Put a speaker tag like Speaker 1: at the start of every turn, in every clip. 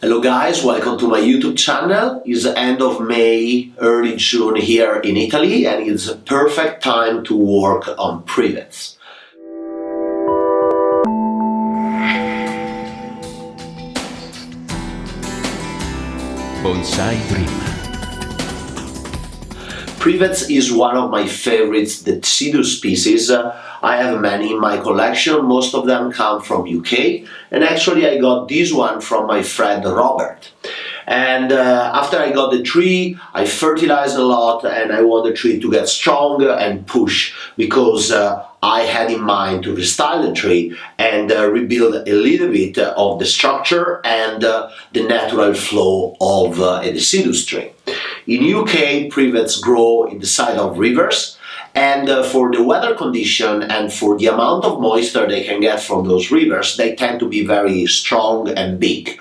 Speaker 1: Hello guys, welcome to my YouTube channel. It's the end of May, early June here in Italy, and it's a perfect time to work on privets.
Speaker 2: Bonsai Dream.
Speaker 1: Privets is one of my favorites, the Deciduous species. I have many in my collection, most of them come from UK, and actually I got this one from my friend Robert. And after I got the tree, I fertilized a lot and I want the tree to get stronger and push, because I had in mind to restyle the tree and rebuild a little bit of the structure and the natural flow of a deciduous tree. In UK, privets grow in the side of rivers, and for the weather condition and for the amount of moisture they can get from those rivers, they tend to be very strong and big.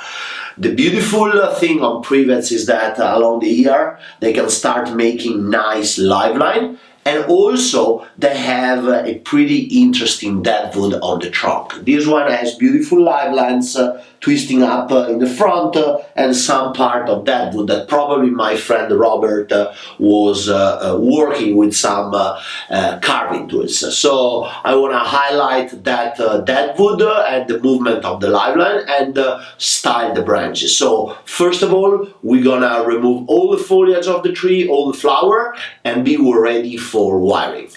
Speaker 1: The beautiful thing on privets is that along the year they can start making nice live line, and also they have a pretty interesting deadwood on the trunk. This one has beautiful live lines twisting up in the front and some part of deadwood that probably my friend Robert was working with some carving tools. So I want to highlight that deadwood and the movement of the live line and style the branches. So first of all, we're gonna remove all the foliage of the tree, all the flower, and be ready for wiring.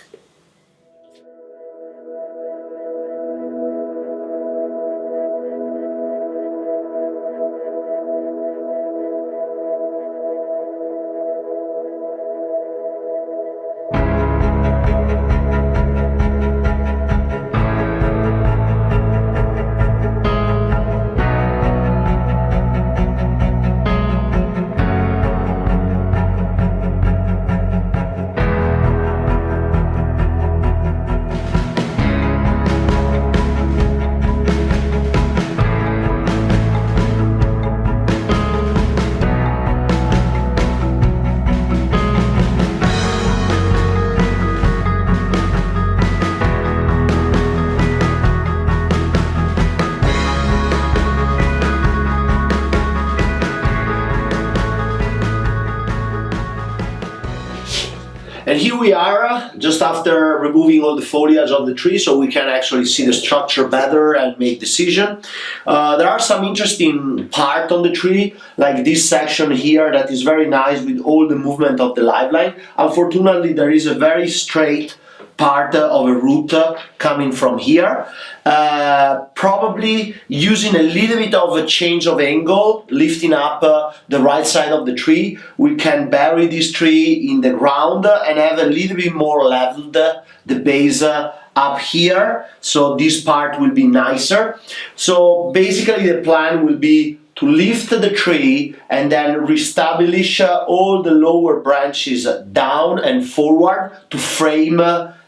Speaker 1: And here we are, just after removing all the foliage of the tree, so we can actually see the structure better and make decision. There are some interesting part on the tree, like this section here that is very nice with all the movement of the live line. Unfortunately, there is a very straight part of a root coming from here. Probably using a little bit of a change of angle, lifting up the right side of the tree, we can bury this tree in the ground and have a little bit more leveled the base up here, so this part will be nicer. So basically the plan will be to lift the tree and then reestablish all the lower branches down and forward to frame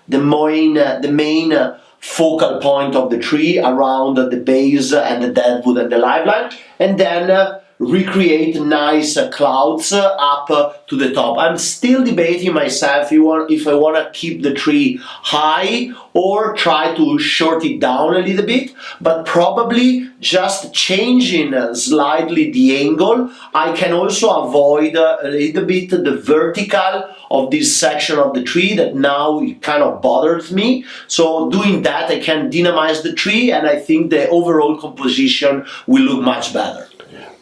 Speaker 1: the main focal point of the tree around the base and the deadwood and the live line, and then recreate nice clouds up to the top. I'm still debating myself if I want to keep the tree high or try to short it down a little bit, but probably just changing slightly the angle, I can also avoid a little bit the vertical of this section of the tree that now it kind of bothers me. So doing that, I can dynamize the tree, and I think the overall composition will look much better.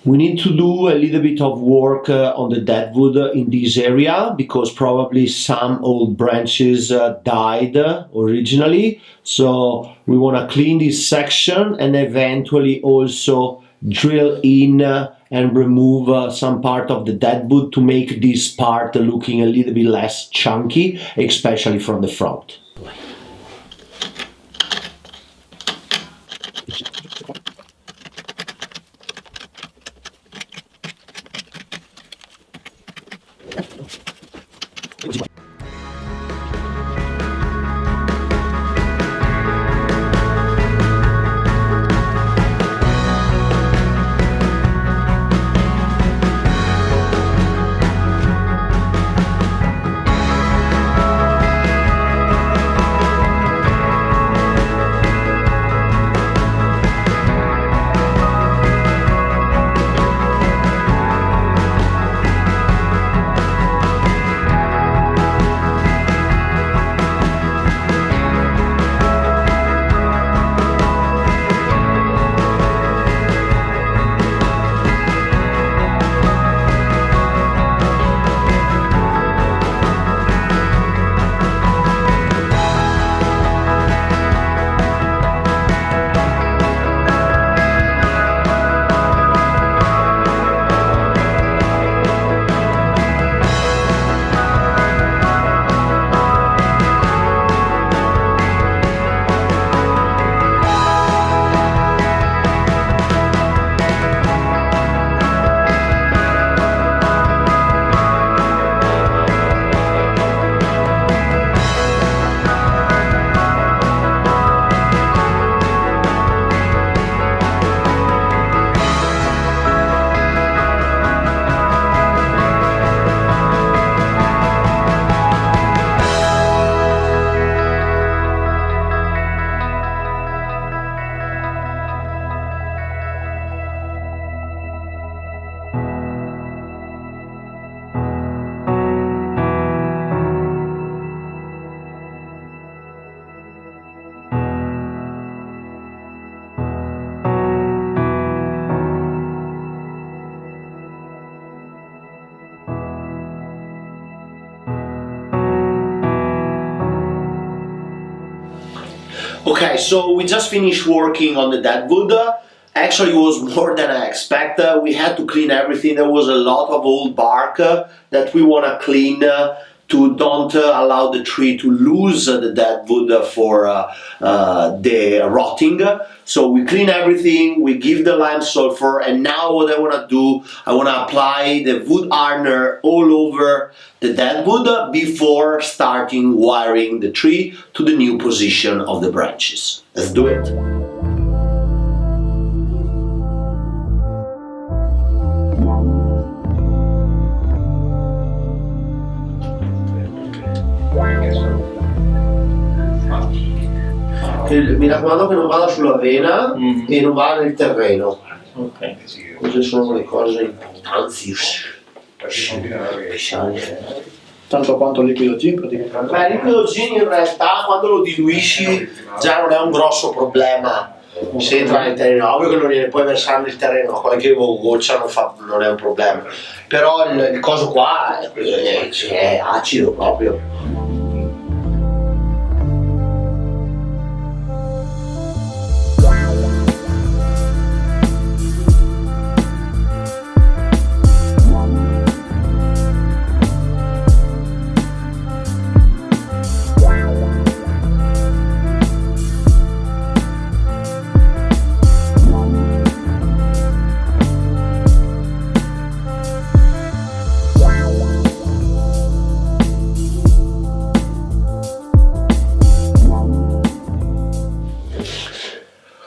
Speaker 1: We need to do a little bit of work on the deadwood in this area, because probably some old branches died originally. So we want to clean this section and eventually also drill in and remove some part of the deadwood to make this part looking a little bit less chunky, especially from the front. Okay, so we just finished working on the Deadwood. Actually, it was more than I expected. We had to clean everything. There was a lot of old bark that we want to clean to don't allow the tree to lose the Deadwood for the rotting. So we clean everything, we give the lime sulfur, and now what I want to do, I want to apply the wood hardener all over the Deadwood before starting wiring the tree to the new position of the branches. Let's do it. Mi raccomando che non vada sull'avena e non vada nel terreno.
Speaker 2: Ok.
Speaker 1: Queste sono le cose importanti.
Speaker 2: Tanto quanto liquido gin praticamente?
Speaker 1: Beh, il liquido gin in realtà quando lo diluisci già non è un grosso problema. Se entra nel terreno, ovvio che non gliene puoi versare nel terreno, qualche goccia non è un problema. Però il coso qua è acido proprio.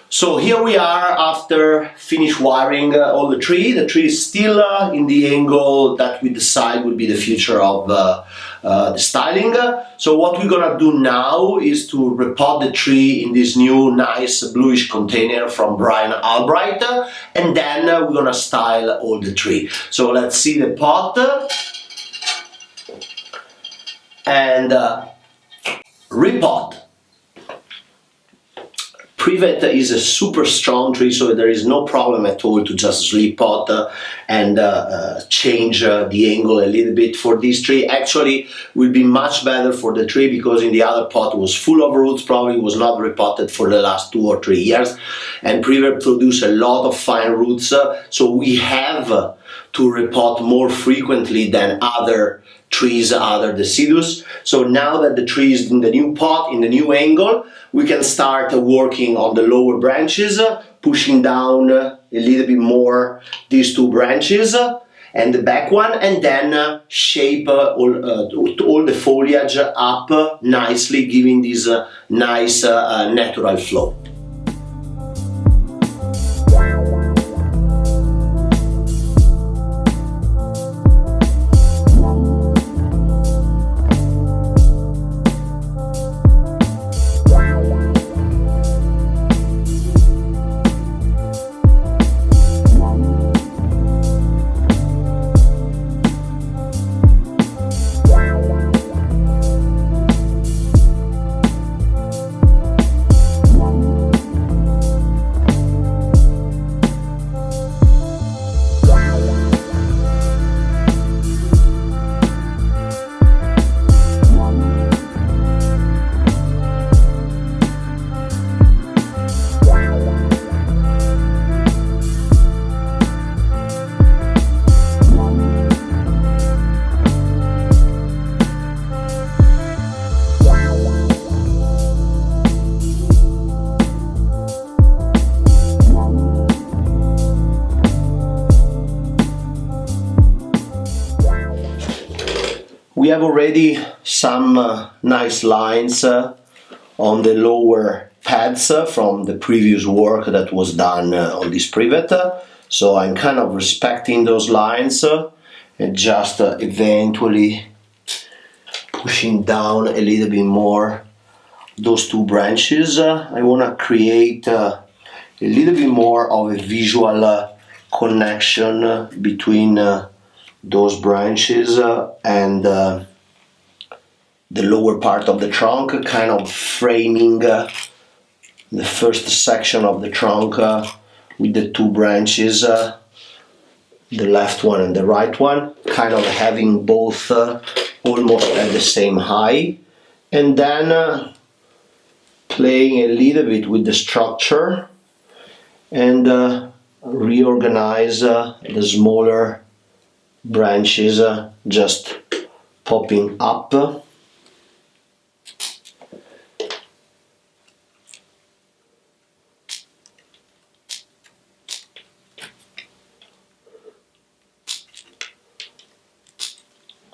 Speaker 1: So here we are after finish wiring all the tree. The tree is still in the angle that we decide will be the future of the styling. So what we're gonna do now is to repot the tree in this new nice bluish container from Brian Albright, and then we're gonna style all the tree. So let's see the pot and repot. Privet is a super strong tree, so there is no problem at all to just repot and change the angle a little bit for this tree. Actually, will be much better for the tree because in the other pot it was full of roots, probably was not repotted for the last 2 or 3 years, and Privet produce a lot of fine roots, so we have to repot more frequently than other trees, other deciduous. So now that the tree is in the new pot, in the new angle, we can start working on the lower branches, pushing down a little bit more these 2 branches and the back one, and then shape all the foliage up nicely, giving this nice natural flow. We have already some nice lines on the lower pads from the previous work that was done on this Privet. So I'm kind of respecting those lines and just eventually pushing down a little bit more those 2 branches. I want to create a little bit more of a visual connection between those branches and the lower part of the trunk, kind of framing the first section of the trunk with the 2 branches, the left one and the right one, kind of having both almost at the same height, and then playing a little bit with the structure and reorganize the smaller branches just popping up.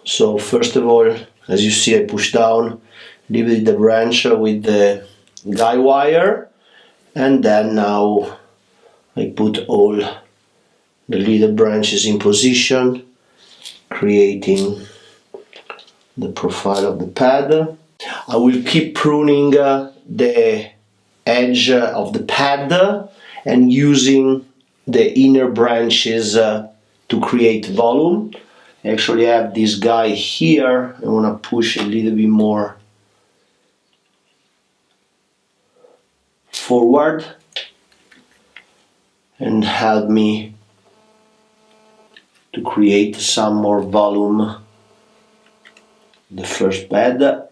Speaker 1: So first of all, as you see, I push down a little bit the branch with the guy wire, and then now I put all the little branches in position, creating the profile of the pad. I will keep pruning the edge of the pad and using the inner branches to create volume. Actually, I have this guy here. I want to push a little bit more forward and help me to create some more volume in the first bed.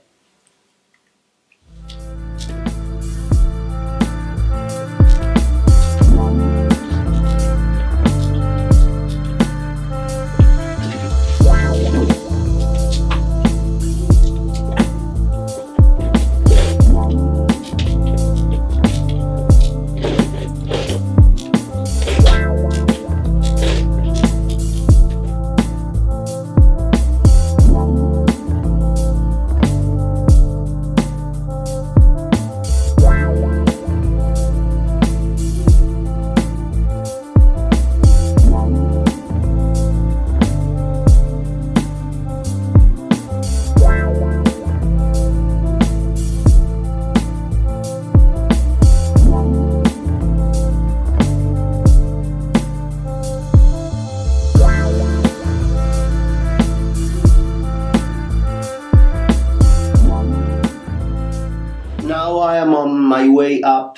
Speaker 1: Now I am on my way up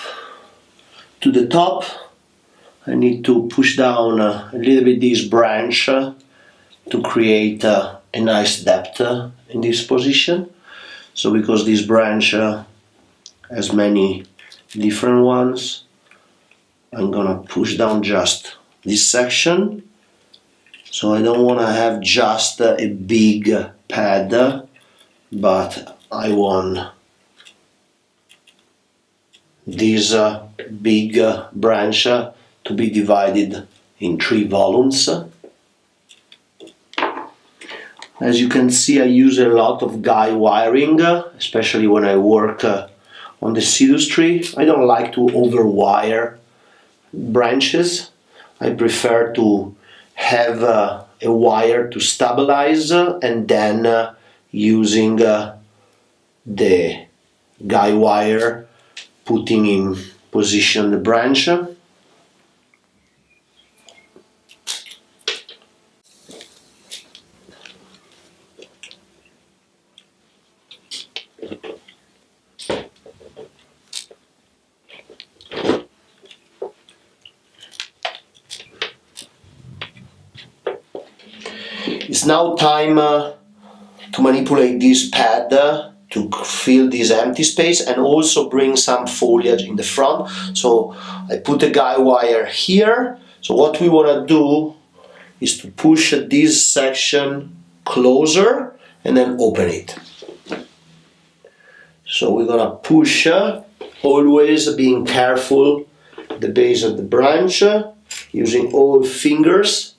Speaker 1: to the top. I need to push down a little bit this branch to create a nice depth in this position. So because this branch has many different ones, I'm gonna push down just this section. So I don't want to have just a big pad, but I want this big branch to be divided in 3 volumes. As you can see, I use a lot of guy wiring, especially when I work on the Deciduous tree. I don't like to overwire branches. I prefer to have a wire to stabilize and then using the guy wire putting in position the branch. It's now time to manipulate this pad to fill this empty space and also bring some foliage in the front. So I put a guy wire here. So what we want to do is to push this section closer and then open it. So we're gonna push, always being careful at the base of the branch, using all fingers.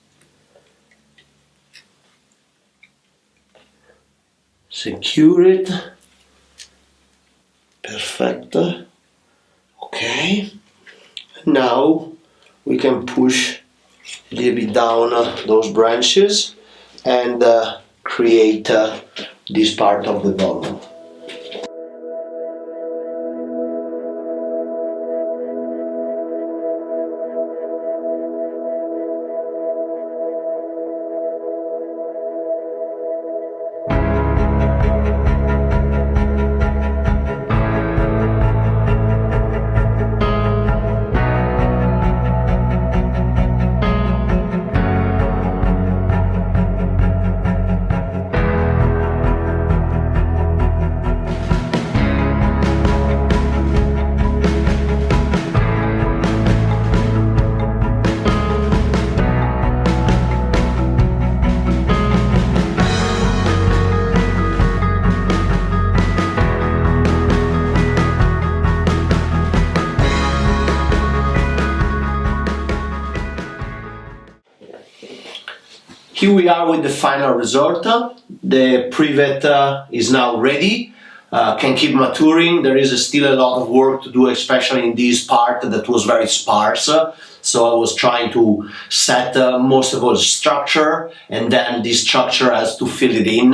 Speaker 1: Secure it. Perfect. Okay. Now we can push a little bit down those branches and create this part of the volume. Here we are with the final result. The Privet is now ready, can keep maturing. There is still a lot of work to do, especially in this part that was very sparse. So I was trying to set most of all structure, and then this structure has to fill it in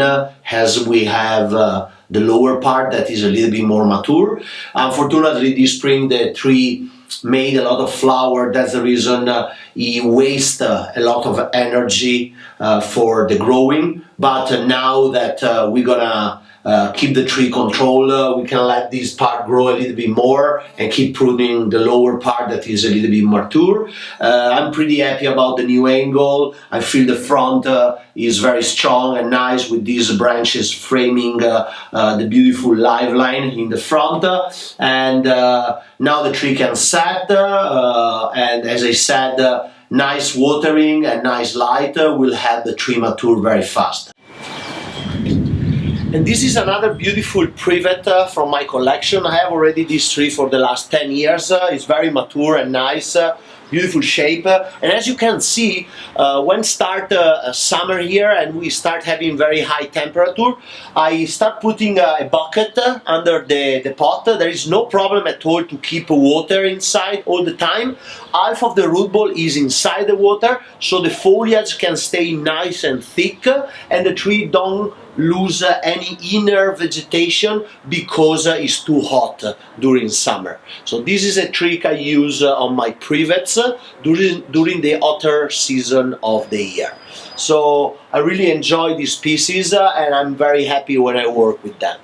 Speaker 1: as we have the lower part that is a little bit more mature. Unfortunately, this spring the tree made a lot of flower. That's the reason he wastes a lot of energy for the growing. But now that we're gonna keep the tree control, we can let this part grow a little bit more and keep pruning the lower part that is a little bit mature. I'm pretty happy about the new angle. I feel the front is very strong and nice with these branches framing the beautiful live line in the front. And now the tree can set, and as I said, nice watering and nice light will help the tree mature very fast. And this is another beautiful Privet from my collection. I have already this tree for the last 10 years. It's very mature and nice, beautiful shape. And as you can see, when start summer here and we start having very high temperature, I start putting a bucket under the pot. There is no problem at all to keep water inside all the time. Half of the root ball is inside the water, so the foliage can stay nice and thick, and the tree don't lose any inner vegetation because it's too hot during summer. So this is a trick I use on my Privets during the hotter season of the year. So I really enjoy these pieces and I'm very happy when I work with them.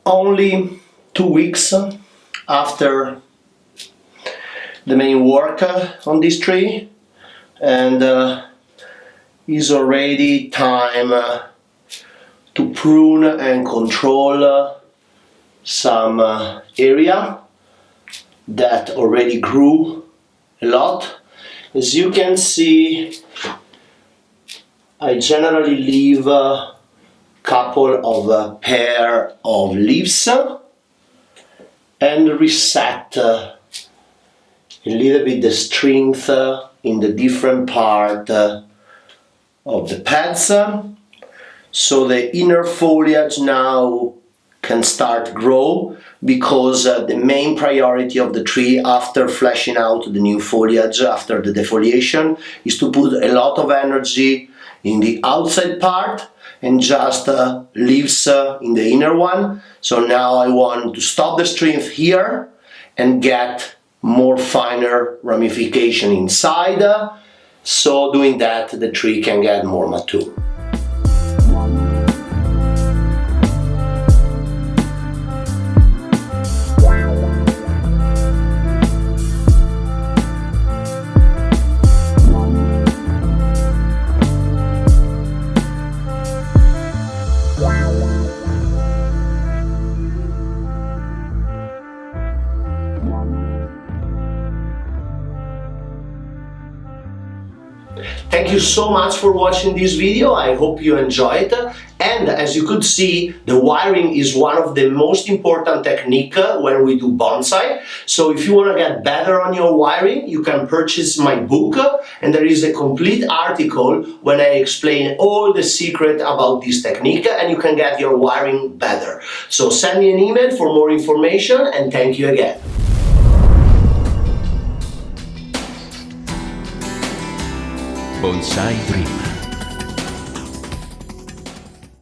Speaker 1: Only 2 weeks after the main work on this tree, and is already time to prune and control some area that already grew a lot. As you can see, I generally leave a couple of pair of leaves and reset a little bit the strength in the different part of the pads, so the inner foliage now can start grow, because the main priority of the tree after fleshing out the new foliage after the defoliation is to put a lot of energy in the outside part and just leaves in the inner one. So now I want to stop the strength here and get more finer ramification inside, so doing that the tree can get more mature. Thank you so much for watching this video. I hope you enjoyed it. And as you could see, the wiring is one of the most important technique when we do bonsai. So if you want to get better on your wiring, you can purchase my book, and there is a complete article when I explain all the secret about this technique, and you can get your wiring better. So send me an email for more information, and thank you again.
Speaker 3: Bonsai Dream.